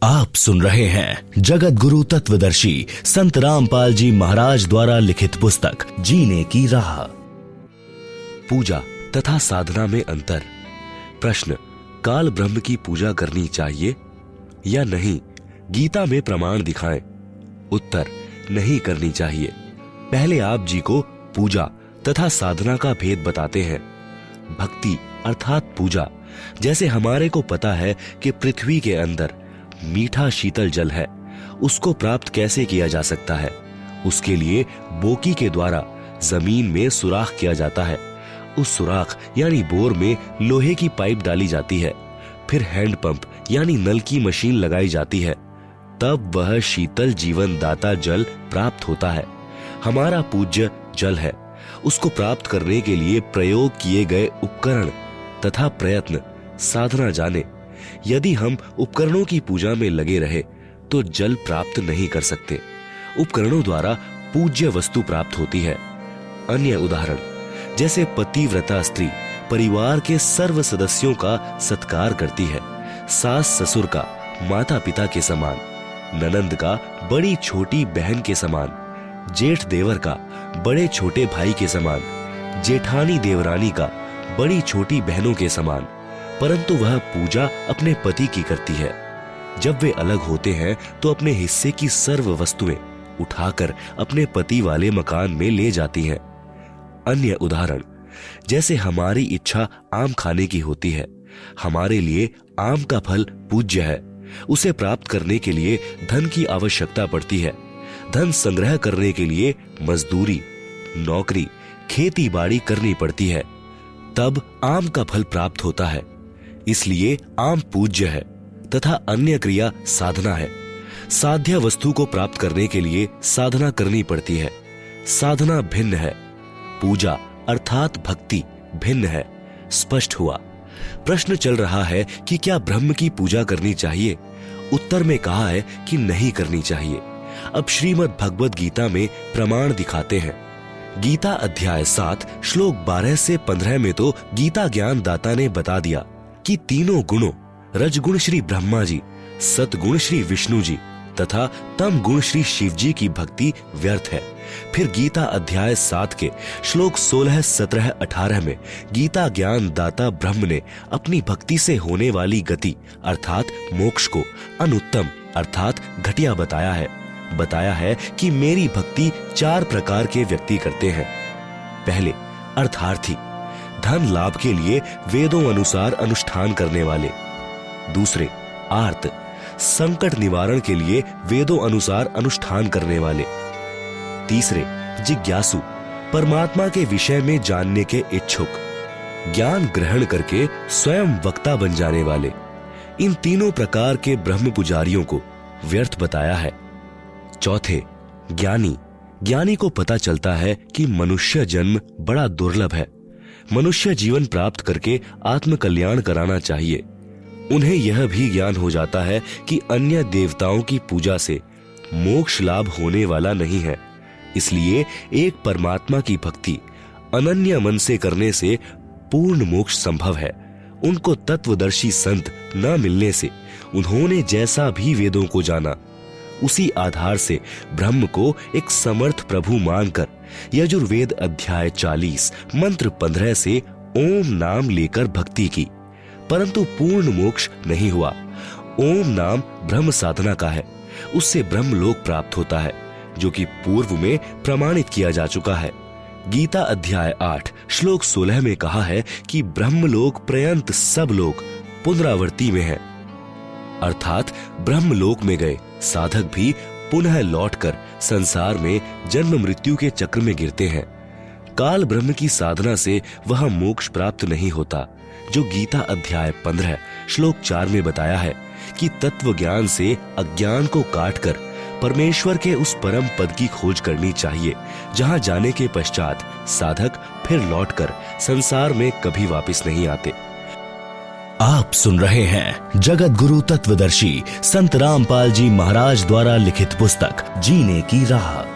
आप सुन रहे हैं जगत गुरु तत्वदर्शी संत रामपाल जी महाराज द्वारा लिखित पुस्तक जीने की राह। पूजा तथा साधना में अंतर। प्रश्न, काल ब्रह्म की पूजा करनी चाहिए या नहीं? गीता में प्रमाण दिखाएं। उत्तर, नहीं करनी चाहिए। पहले आप जी को पूजा तथा साधना का भेद बताते हैं। भक्ति अर्थात पूजा, जैसे हमारे को पता है कि पृथ्वी के अंदर मीठा शीतल जल है, उसको प्राप्त कैसे किया जा सकता है? उसके लिए बोकी के द्वारा जमीन में सुराख किया जाता है। उस सुराख यानी बोर में लोहे की पाइप डाली जाती है, फिर हैंड पंप यानी नल की मशीन लगाई जाती है, तब वह शीतल जीवन दाता जल प्राप्त होता है। हमारा पूज्य जल है। उसको प्राप्त करने के लिए प्रयोग किए गए उपकरण तथा प्रयत्न साधना जाने। यदि हम उपकरणों की पूजा में लगे रहे तो जल प्राप्त नहीं कर सकते। उपकरणों द्वारा पूज्य वस्तु प्राप्त होती है। अन्य उदाहरण, जैसे पतिव्रता स्त्री परिवार के सर्व सदस्यों का सत्कार करती है, सास ससुर का माता पिता के समान, ननंद का बड़ी छोटी बहन के समान, जेठ देवर का बड़े छोटे भाई के समान, जेठानी देवरानी का बड़ी छोटी बहनों के समान, परंतु वह पूजा अपने पति की करती है। जब वे अलग होते हैं तो अपने हिस्से की सर्व वस्तुएं उठाकर अपने पति वाले मकान में ले जाती हैं। अन्य उदाहरण, जैसे हमारी इच्छा आम खाने की होती है, हमारे लिए आम का फल पूज्य है। उसे प्राप्त करने के लिए धन की आवश्यकता पड़ती है। धन संग्रह करने के लिए मजदूरी, नौकरी, खेती बाड़ी करनी पड़ती है, तब आम का फल प्राप्त होता है। इसलिए आम पूज्य है तथा अन्य क्रिया साधना है। साध्य वस्तु को प्राप्त करने के लिए साधना करनी पड़ती है। साधना भिन्न है, पूजा अर्थात भक्ति भिन्न है। स्पष्ट हुआ। प्रश्न चल रहा है कि क्या ब्रह्म की पूजा करनी चाहिए? उत्तर में कहा है कि नहीं करनी चाहिए। अब श्रीमद् भगवद गीता में प्रमाण दिखाते हैं। गीता अध्याय 7 श्लोक 12 से 15 में तो गीता ज्ञान दाता ने बता दिया कि तीनों गुणों रजगुण श्री ब्रह्मा जी, सतगुण श्री विष्णु जी तथा तम गुण श्री शिव जी की भक्ति व्यर्थ है। फिर गीता अध्याय 7 के श्लोक 16, 17, 18 में गीता ज्ञान दाता ब्रह्म ने अपनी भक्ति से होने वाली गति अर्थात मोक्ष को अनुत्तम अर्थात घटिया बताया है कि मेरी भक्ति 4 प्रकार के व्यक्ति करते हैं। पहले अर्थार्थी, धन लाभ के लिए वेदों अनुसार अनुष्ठान करने वाले। दूसरे आर्त, संकट निवारण के लिए वेदों अनुसार अनुष्ठान करने वाले। तीसरे जिज्ञासु, परमात्मा के विषय में जानने के इच्छुक, ज्ञान ग्रहण करके स्वयं वक्ता बन जाने वाले। इन तीनों प्रकार के ब्रह्म पुजारियों को व्यर्थ बताया है। चौथे ज्ञानी को पता चलता है कि मनुष्य जन्म बड़ा दुर्लभ है। मनुष्य जीवन प्राप्त करके आत्म कल्याण कराना चाहिए। उन्हें यह भी ज्ञान हो जाता है कि अन्य देवताओं की पूजा से मोक्ष लाभ होने वाला नहीं है। इसलिए एक परमात्मा की भक्ति अनन्य मन से करने से पूर्ण मोक्ष संभव है। उनको तत्वदर्शी संत न मिलने से उन्होंने जैसा भी वेदों को जाना, उसी आधार से ब्रह्म को एक समर्थ प्रभु मानकर यजुर्वेद अध्याय 40 मंत्र 15 से ओम नाम लेकर भक्ति की, परंतु पूर्ण मोक्ष नहीं हुआ। ओम नाम ब्रह्म साधना का है, उससे ब्रह्म लोक प्राप्त होता है, जो कि पूर्व में प्रमाणित किया जा चुका है। गीता अध्याय 8 श्लोक 16 में कहा है कि ब्रह्मलोक पर्यंत सब लोग पुनरावृत्ति में है, अर्थात ब्रह्मलोक में गए साधक भी पुनः लौटकर संसार में जन्म मृत्यु के चक्र में गिरते हैं। काल ब्रह्म की साधना से वह मोक्ष प्राप्त नहीं होता, जो गीता अध्याय 15 श्लोक 4 में बताया है कि तत्व ज्ञान से अज्ञान को काटकर परमेश्वर के उस परम पद की खोज करनी चाहिए, जहां जाने के पश्चात साधक फिर लौटकर संसार में कभी वापस नहीं आते। आप सुन रहे हैं जगत गुरु तत्वदर्शी संत रामपाल जी महाराज द्वारा लिखित पुस्तक जीने की राह।